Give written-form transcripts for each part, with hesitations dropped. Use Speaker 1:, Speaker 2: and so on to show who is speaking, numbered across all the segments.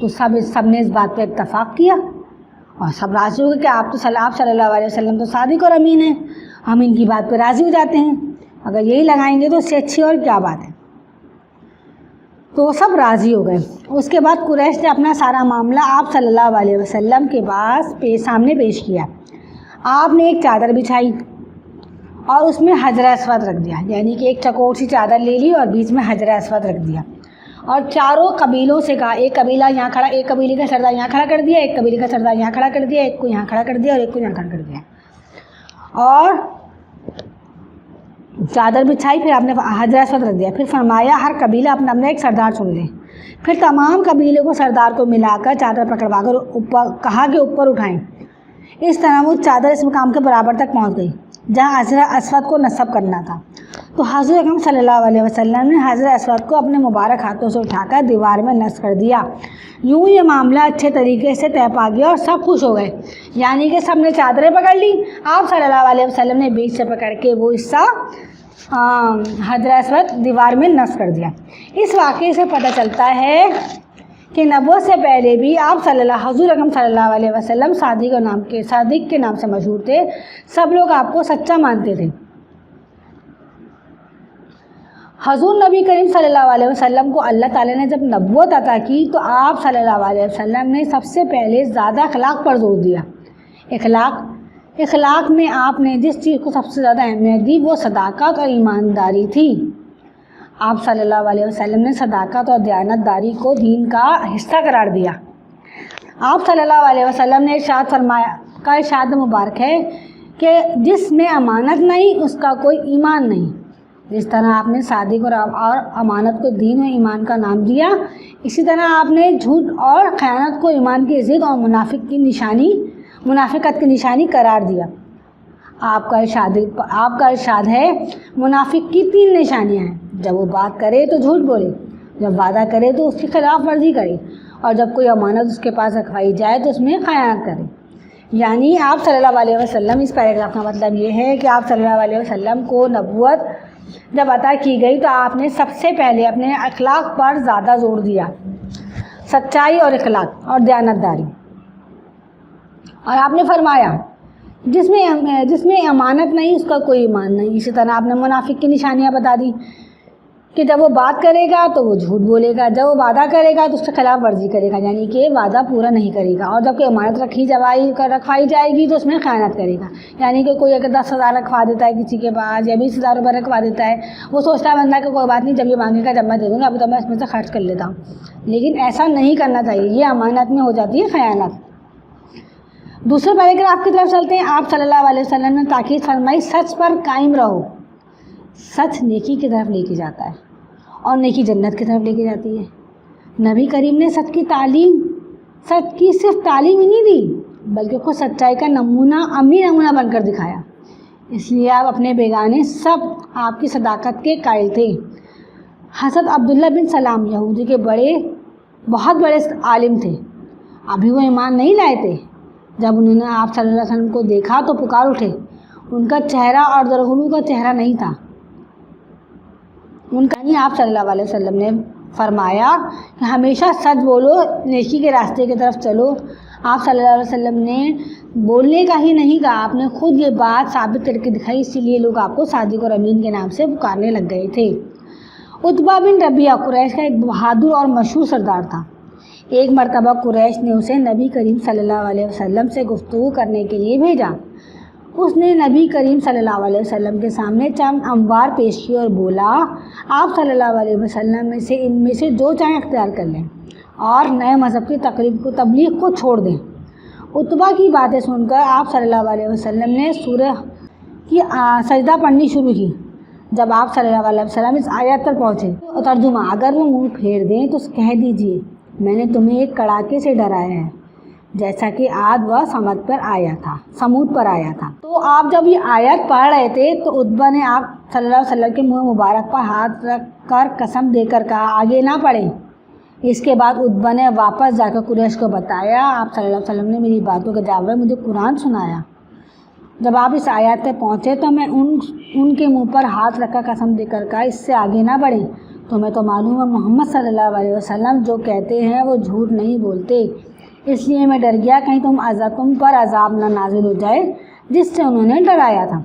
Speaker 1: تو سب نے اس بات پہ اتفاق کیا اور سب راضی ہو گئے کہ آپ صلی اللہ علیہ وسلم تو صادق اور امین ہیں، ہم ان کی بات پہ راضی ہو جاتے ہیں، اگر یہی لگائیں گے تو اس سے اچھی اور کیا بات ہے۔ تو وہ سب راضی ہو گئے۔ اس کے بعد قریش نے اپنا سارا معاملہ آپ صلی اللہ علیہ وسلم کے پاس سامنے پیش کیا۔ آپ نے ایک چادر بچھائی اور اس میں حجر اسود رکھ دیا، یعنی کہ ایک چکوٹ سی چادر لے لی اور بیچ میں حجر اسود رکھ دیا، اور چاروں قبیلوں سے کہا، ایک قبیلہ یہاں کھڑا، ایک قبیلے کا سردار یہاں کھڑا کر دیا، ایک قبیلے کا سردار یہاں کھڑا کر دیا، ایک کو یہاں کھڑا کر دیا اور ایک کو یہاں کھڑا کر دیا، اور چادر بچھائی، پھر آپ نے حجر اسود رکھ دیا، پھر فرمایا ہر قبیلہ اپنا اپنا ایک سردار چن لے، پھر تمام قبیلے کو سردار کو ملا کر چادر پکڑوا کر اوپر کہا کہ اوپر اٹھائیں۔ اس طرح وہ چادر اس مقام کے برابر تک پہنچ گئی جہاں حجر اسود کو نصب کرنا تھا۔ تو حضرت اکرم صلی اللہ علیہ وسلم نے حجر اسود کو اپنے مبارک ہاتھوں سے اٹھا کر دیوار میں نصب کر دیا۔ یوں یہ معاملہ اچھے طریقے سے طے پا گیا اور سب خوش ہو گئے، یعنی کہ سب نے چادریں پکڑ لی، آپ صلی اللہ علیہ وسلم نے بیچ سے پکڑ کے وہ حصہ حجر اسود دیوار میں نصب کر دیا۔ اس واقعے سے پتہ چلتا ہے کہ نبوت سے پہلے بھی آپ حضور اکرم صلی اللہ علیہ وسلم صادق کے نام سے مشہور تھے، سب لوگ آپ کو سچا مانتے تھے۔ حضور نبی کریم صلی اللہ علیہ وسلم کو اللہ تعالیٰ نے جب نبوت عطا کی تو آپ صلی اللہ علیہ وسلم نے سب سے پہلے زیادہ اخلاق پر زور دیا۔ اخلاق میں آپ نے جس چیز کو سب سے زیادہ اہمیت دی وہ صداقت اور ایمانداری تھی۔ آپ صلی اللہ علیہ وسلم نے صداقت اور دیانتداری کو دین کا حصہ قرار دیا۔ آپ صلی اللہ علیہ وسلم نے ارشاد مبارک ہے کہ جس میں امانت نہیں اس کا کوئی ایمان نہیں۔ جس طرح آپ نے صادق اور امانت کو دین و ایمان کا نام دیا، اسی طرح آپ نے جھوٹ اور خیانت کو ایمان کی ضد اور منافقت کی نشانی قرار دیا۔ آپ کا ارشاد ہے منافق کی 3 نشانیاں ہیں، جب وہ بات کرے تو جھوٹ بولے، جب وعدہ کرے تو اس کی خلاف ورزی کرے، اور جب کوئی امانت اس کے پاس رکھوائی جائے تو اس میں خیانت کرے۔ یعنی آپ صلی اللہ علیہ وسلم، اس پیراگراف کا مطلب یہ ہے کہ آپ صلی اللہ علیہ وسلم کو نبوت جب عطا کی گئی تو آپ نے سب سے پہلے اپنے اخلاق پر زیادہ زور دیا، سچائی اور اخلاق اور دیانتداری، اور آپ نے فرمایا جس میں امانت نہیں اس کا کوئی ایمان نہیں۔ اسی طرح آپ نے منافق کی نشانیاں بتا دی کہ جب وہ بات کرے گا تو وہ جھوٹ بولے گا، جب وہ وعدہ کرے گا تو اس کے خلاف ورزی کرے گا، یعنی کہ وعدہ پورا نہیں کرے گا، اور جب کوئی امانت رکھوائی جائے گی تو اس میں خیانت کرے گا، یعنی کہ کوئی اگر 10,000 رکھوا دیتا ہے کسی کے پاس یا 20,000 روپے رکھوا دیتا ہے، وہ سوچتا ہے بندہ کہ کوئی بات نہیں، جب یہ مانگے گا جب میں دے دوں گا، ابھی تو میں اس میں سے خرچ کر لیتا ہوں، لیکن ایسا نہیں کرنا چاہیے، یہ امانت میں ہو جاتی ہے خیانت۔ دوسرے پیراگراف کی طرف چلتے ہیں۔ آپ صلی اللہ علیہ وسلم نے تاکید فرمائی سچ پر قائم رہو۔ سچ نیکی کی طرف لے کے جاتا ہے اور نیکی جنت کی طرف لے کے جاتی ہے۔ نبی کریم نے سچ کی صرف تعلیم ہی نہیں دی بلکہ خود سچائی کا عملی نمونہ بن کر دکھایا، اس لیے آپ اپنے بیگانے سب آپ کی صداقت کے قائل تھے۔ حضرت عبداللہ بن سلام یہودی کے بہت بڑے عالم تھے، ابھی وہ ایمان نہیں لائے تھے، جب انہوں نے آپ صلی اللہ علیہ وسلم کو دیکھا تو پکار اٹھے، ان کا چہرہ اور درگنوں کا چہرہ نہیں تھا۔ آپ صلی اللہ علیہ وسلم نے فرمایا کہ ہمیشہ سچ بولو، نیکی کے راستے کی طرف چلو۔ آپ صلی اللہ علیہ وسلم نے بولنے کا ہی نہیں کہا، آپ نے خود یہ بات ثابت کر کے دکھائی، اسی لیے لوگ آپ کو صادق اور امین کے نام سے پکارنے لگ گئے تھے۔ عتبہ بن ربیعہ قریش کا ایک بہادر اور مشہور سردار تھا۔ ایک مرتبہ قریش نے اسے نبی کریم صلی اللہ علیہ وسلم سے گفتگو کرنے کے لیے بھیجا۔ اس نے نبی کریم صلی اللہ علیہ وسلم کے سامنے چند اموار پیش کی اور بولا، آپ صلی اللہ علیہ وسلم ان میں سے جو چاہیں اختیار کر لیں اور نئے مذہب کی تبلیغ کو چھوڑ دیں۔ عتبہ کی باتیں سن کر آپ صلی اللہ علیہ وسلم نے سورہ کی سجدہ پڑھنی شروع کی۔ جب آپ صلی اللہ علیہ وسلم اس آیت پر پہنچے، ترجمہ: اگر وہ منہ پھیر دیں تو کہہ دیجئے میں نے تمہیں ایک کڑاکے سے ڈرایا ہے، جیسا کہ عاد و سمود پر آیا تھا۔ تو آپ جب یہ آیت پڑھ رہے تھے تو عتبہ نے آپ صلی اللہ علیہ وسلم کے منہ مبارک پر ہاتھ رکھ کر قسم دے کر کہا، آگے نہ پڑھیں۔ اس کے بعد عتبہ نے واپس جا کر قریش کو بتایا، آپ صلی اللہ علیہ وسلم نے میری باتوں کے جواب میں مجھے قرآن سنایا۔ جب آپ اس آیات پہ پہنچے تو میں ان کے منہ پر ہاتھ رکھ کر قسم دے کر کہا، اس سے آگے نہ بڑھیں۔ تمہیں تو معلوم ہے محمد صلی اللہ علیہ وسلم جو کہتے ہیں وہ جھوٹ نہیں بولتے، اس لیے میں ڈر گیا کہیں تم پر عذاب نہ نازل ہو جائے جس سے انہوں نے ڈرایا تھا۔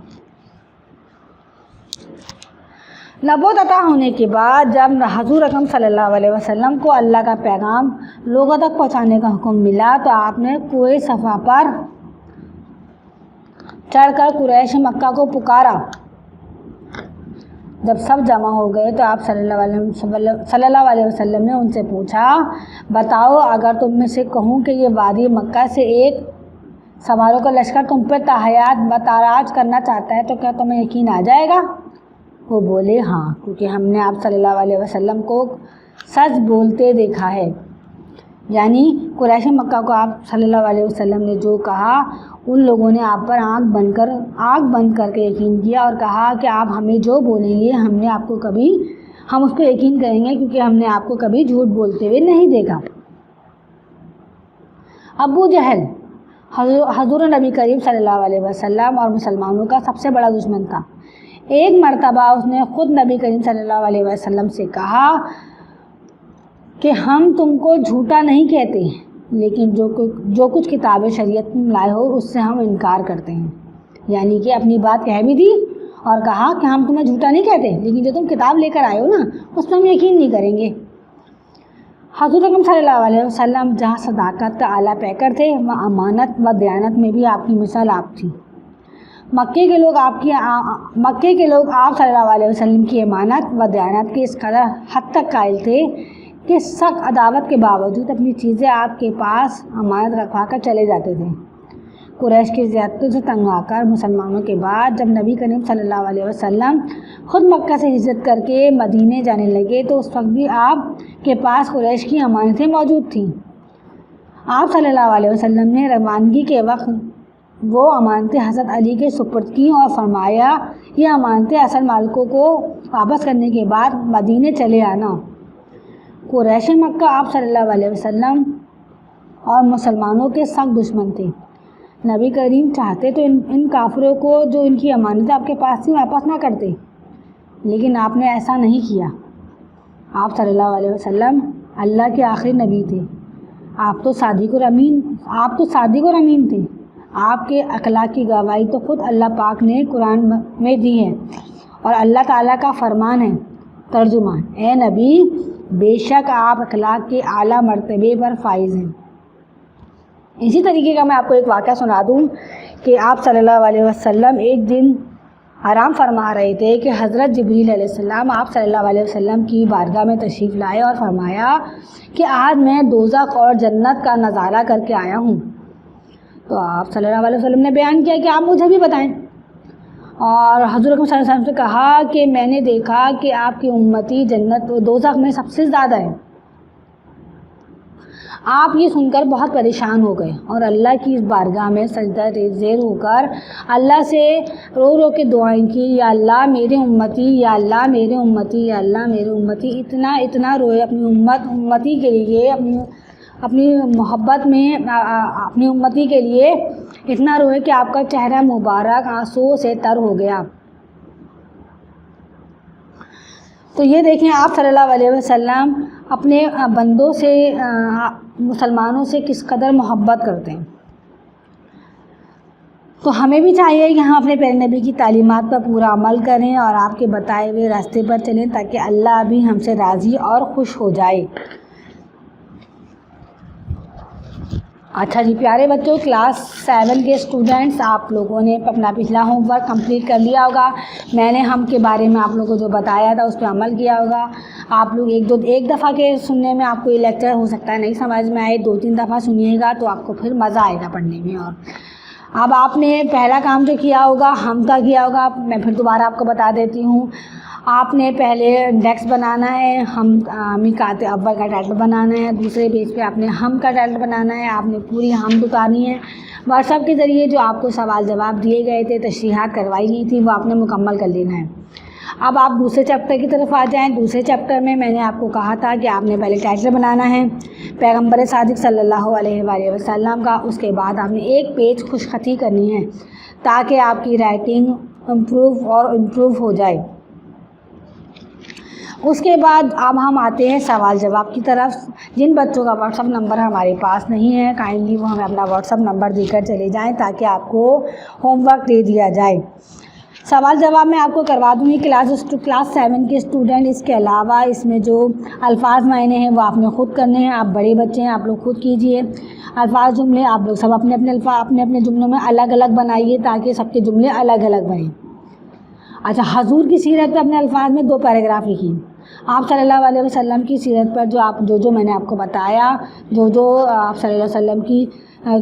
Speaker 1: نبوت عطا ہونے کے بعد جب حضور اکرم صلی اللہ علیہ وسلم کو اللہ کا پیغام لوگوں تک پہنچانے کا حکم ملا تو آپ نے کوہ صفا پر چڑھ کر قریش مکہ کو پکارا۔ جب سب جمع ہو گئے تو آپ صلی اللہ علیہ وسلم نے ان سے پوچھا، بتاؤ اگر تم میں سے کہوں کہ یہ وادی مکہ سے ایک سواروں کا لشکر تم پر تحیات بتاراج کرنا چاہتا ہے تو کیا تمہیں یقین آ جائے گا؟ وہ بولے ہاں، کیونکہ ہم نے آپ صلی اللہ علیہ وسلم کو سچ بولتے دیکھا ہے۔ یعنی قریش مکہ کو آپ صلی اللہ علیہ وسلم نے جو کہا ان لوگوں نے آپ پر آنکھ بند کر کے یقین کیا اور کہا کہ آپ ہمیں جو بولیں گے ہم اس پہ یقین کریں گے، کیونکہ ہم نے آپ کو کبھی جھوٹ بولتے ہوئے نہیں دیکھا۔ ابو جہل حضور نبی کریم صلی اللہ علیہ وسلم اور مسلمانوں کا سب سے بڑا دشمن تھا۔ ایک مرتبہ اس نے خود نبی کریم صلی اللہ علیہ وسلم سے کہا کہ ہم تم کو جھوٹا نہیں کہتے، لیکن جو کچھ کتاب شریعت میں لائے ہو اس سے ہم انکار کرتے ہیں۔ یعنی کہ اپنی بات کہہ بھی دی اور کہا کہ ہم تمہیں جھوٹا نہیں کہتے، لیکن جو تم کتاب لے کر آئے ہو نا اس پہ ہم یقین نہیں کریں گے۔ حضور اکرم صلی اللہ علیہ وسلم جہاں صداقت کا اعلیٰ پیکر تھے وہاں امانت و دیانت میں بھی آپ کی مثال آپ تھی۔ مکے کے لوگ آپ صلی اللہ علیہ وسلم کی امانت و دیانت کے اس قدر حد تک قائل تھے کہ سخت عداوت کے باوجود اپنی چیزیں آپ کے پاس امانت رکھوا کر چلے جاتے تھے۔ قریش کی زیادتی سے تنگ آ کر مسلمانوں کے بعد جب نبی کریم صلی اللہ علیہ وسلم خود مکہ سے ہجرت کر کے مدینے جانے لگے تو اس وقت بھی آپ کے پاس قریش کی امانتیں موجود تھیں۔ آپ صلی اللہ علیہ وسلم نے روانگی کے وقت وہ امانتیں حضرت علی کے سپرد کیں اور فرمایا یہ امانتیں اصل مالکوں کو واپس کرنے کے بعد مدینے چلے آنا۔ قریش مکہ آپ صلی اللہ علیہ وسلم اور مسلمانوں کے سخت دشمن تھے۔ نبی کریم چاہتے تو ان کافروں کو جو ان کی امانتیں آپ کے پاس تھیں واپس نہ کرتے، لیکن آپ نے ایسا نہیں کیا۔ آپ صلی اللہ علیہ وسلم اللہ کے آخری نبی تھے، آپ تو صادق اور امین تھے۔ آپ کے اخلاق کی گواہی تو خود اللہ پاک نے قرآن میں دی ہے اور اللہ تعالیٰ کا فرمان ہے ترجمہ، اے نبی بے شک آپ اخلاق کے اعلیٰ مرتبے پر فائز ہیں۔ اسی طریقے کا میں آپ کو ایک واقعہ سنا دوں کہ آپ صلی اللہ علیہ وسلم ایک دن آرام فرما رہے تھے کہ حضرت جبریل علیہ السلام آپ صلی اللہ علیہ وسلم کی بارگاہ میں تشریف لائے اور فرمایا کہ آج میں دوزخ اور جنت کا نظارہ کر کے آیا ہوں۔ تو آپ صلی اللہ علیہ وسلم نے بیان کیا کہ آپ مجھے بھی بتائیں، اور حضور اکرم صلی اللہ علیہ وسلم سے کہا کہ میں نے دیکھا کہ آپ کی امتی جنت و دوزخ میں سب سے زیادہ ہے۔ آپ یہ سن کر بہت پریشان ہو گئے اور اللہ کی اس بارگاہ میں سجدہ ریز ہو کر اللہ سے رو کے دعائیں کی، یا اللہ میرے امتی، یا اللہ میرے امتی، یا اللہ میرے امتی۔ اتنا روئے اپنی امتی کے لیے، اپنی محبت میں اپنی امتی کے لیے اتنا روئے کہ آپ کا چہرہ مبارک آنسو سے تر ہو گیا۔ تو یہ دیکھیں آپ صلی اللہ علیہ وسلم اپنے بندوں سے مسلمانوں سے کس قدر محبت کرتے ہیں۔ تو ہمیں بھی چاہیے کہ ہم اپنے پیارے نبی کی تعلیمات پر پورا عمل کریں اور آپ کے بتائے ہوئے راستے پر چلیں تاکہ اللہ بھی ہم سے راضی اور خوش ہو جائے۔ اچھا جی پیارے بچوں، کلاس 7 کے اسٹوڈنٹس، آپ لوگوں نے اپنا پچھلا ہوم ورک کمپلیٹ کر لیا ہوگا۔ میں نے ہم کے بارے میں آپ لوگوں کو جو بتایا تھا اس پہ عمل کیا ہوگا۔ آپ لوگ ایک دفعہ کے سننے میں آپ کو یہ لیکچر ہو سکتا ہے نہیں سمجھ میں آئے، 2-3 دفعہ سنیے گا تو آپ کو پھر مزہ آئے گا پڑھنے میں۔ اور اب آپ نے پہلا کام جو کیا ہوگا ہم کا کیا ہوگا، میں پھر دوبارہ آپ کو بتا دیتی ہوں۔ آپ نے پہلے انڈیکس بنانا ہے، ہم کا اول کا ٹائٹل بنانا ہے، دوسرے پیج پہ آپ نے ہم کا ٹائٹل بنانا ہے، آپ نے پوری ہم اتارنی ہے۔ واٹس ایپ کے ذریعے جو آپ کو سوال جواب دیے گئے تھے، تشریحات کروائی گئی تھی، وہ آپ نے مکمل کر لینا ہے۔ اب آپ دوسرے چیپٹر کی طرف آ جائیں۔ دوسرے چیپٹر میں نے آپ کو کہا تھا کہ آپ نے پہلے ٹائٹل بنانا ہے پیغمبر صادق صلی اللہ علیہ وآلہ وسلم کا، اس کے بعد آپ نے ایک پیج خوش خطی کرنی ہے تاکہ آپ کی رائٹنگ امپروو ہو جائے۔ اس کے بعد اب ہم آتے ہیں سوال جواب کی طرف. جن بچوں کا واٹس ایپ نمبر ہمارے پاس نہیں ہے کائنڈلی وہ ہمیں اپنا واٹس ایپ نمبر دے کر چلے جائیں تاکہ آپ کو ہوم ورک دے دیا جائے. سوال جواب میں آپ کو کروا دوں گی کلاس 7 کے اسٹوڈنٹ. اس کے علاوہ اس میں جو الفاظ معنی ہیں وہ آپ نے خود کرنے ہیں. آپ بڑے بچے ہیں, آپ لوگ خود کیجئے. الفاظ جملے آپ لوگ سب اپنے اپنے جملوں میں الگ الگ بنائیے تاکہ سب کے جملے الگ الگ بنیں. اچھا, حضور کی سیرت پہ اپنے الفاظ میں 2 پیراگراف لکھیں. آپ صلی اللہ علیہ وسلم کی سیرت پر جو میں نے آپ کو بتایا, جو آپ صلی اللہ علیہ وسلم کی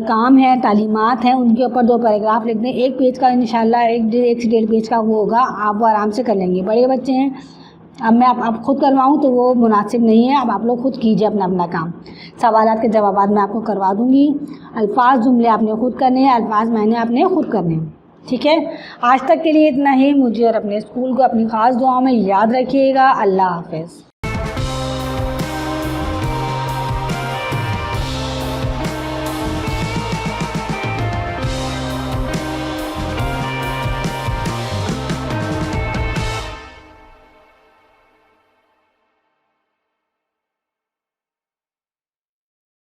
Speaker 1: کام ہے, تعلیمات ہیں, ان کے اوپر 2 پیراگراف لکھ دیں. 1 پیج کا انشاءاللہ 1 سے 1.5 پیج کا وہ ہوگا, آپ وہ آرام سے کر لیں گے. بڑے بچے ہیں, اب میں آپ خود کرواؤں تو وہ مناسب نہیں ہے. اب آپ لوگ خود کیجئے اپنا کام. سوالات کے جوابات میں آپ کو کروا دوں گی. الفاظ جملے آپ نے خود کرنے ہیں, الفاظ معنی آپ نے خود کرنے ہیں. ٹھیک ہے, آج تک کے لیے اتنا ہی. مجھے اور اپنے اسکول کو اپنی خاص دعاؤں میں یاد رکھیے گا. اللہ حافظ.